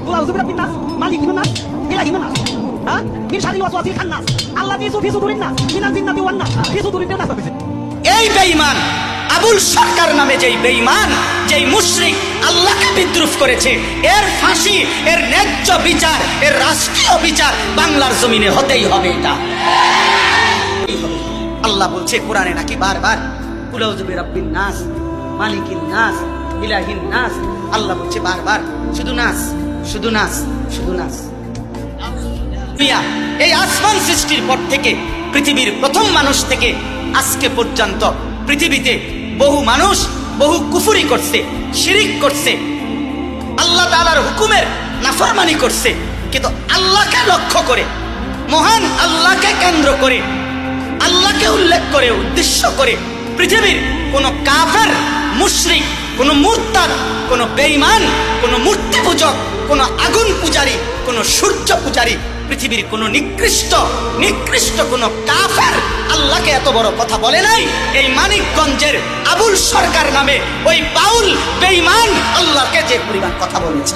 কুল আউযু বিরাব্বিন নাস মালিকিন নাস ইলাহিন নাস হ্যাঁ মিন শারিল ওয়াসওয়াসিল খান্নাস আল্লাযী ফি সুদুরিন নাস মিনাল জিন্নাতি ওয়ান নাস ফি সুদুরিন নাস। এই বেঈমান আবুল সরকার নামে যেই বেঈমান, যেই মুশরিক আল্লাহকে বিদ্রুপ করেছে, এর ফাঁসি, এর ন্যায্য বিচার, এর রাষ্ট্রীয় বিচার বাংলার জমিনে হতেই হবে। এটা আল্লাহ বলছে কোরআনে নাকি বারবার কুল আউযু বিরাব্বিন নাস মালিকিন নাস ইলাহিন নাস। আল্লাহ বলছে বারবার শুধু নাস, শুধু নাস, শুধু নাস। এই আসমান সৃষ্টির পর থেকে পৃথিবীর প্রথম মানুষ থেকে আজকে পর্যন্ত পৃথিবীতে বহু মানুষ বহু কুফরি করছে, শিরিক করছে, আল্লাহ তাআলার হুকুমের নাফরমানি করছে। কিন্তু আল্লাহকে লক্ষ্য করে, মহান আল্লাহকে কেন্দ্র করে, আল্লাহকে উল্লেখ করে, উদ্দেশ্য করে পৃথিবীর কোন কাফের, মুশরিক, কোন মুরতাদ, কোন বেঈমান, কোন মূর্তি পূজক, কোন আগুন পূজারী, কোন সূর্য পূজারী, পৃথিবীর কোন নিকৃষ্ট কোন কাফের আল্লাহকে এত বড় কথা বলে নাই। এই মানিকগঞ্জের আবুল সরকার নামে ওই বাউল বেঈমান আল্লাহকে যে পরিমাণ কথা বলেছে।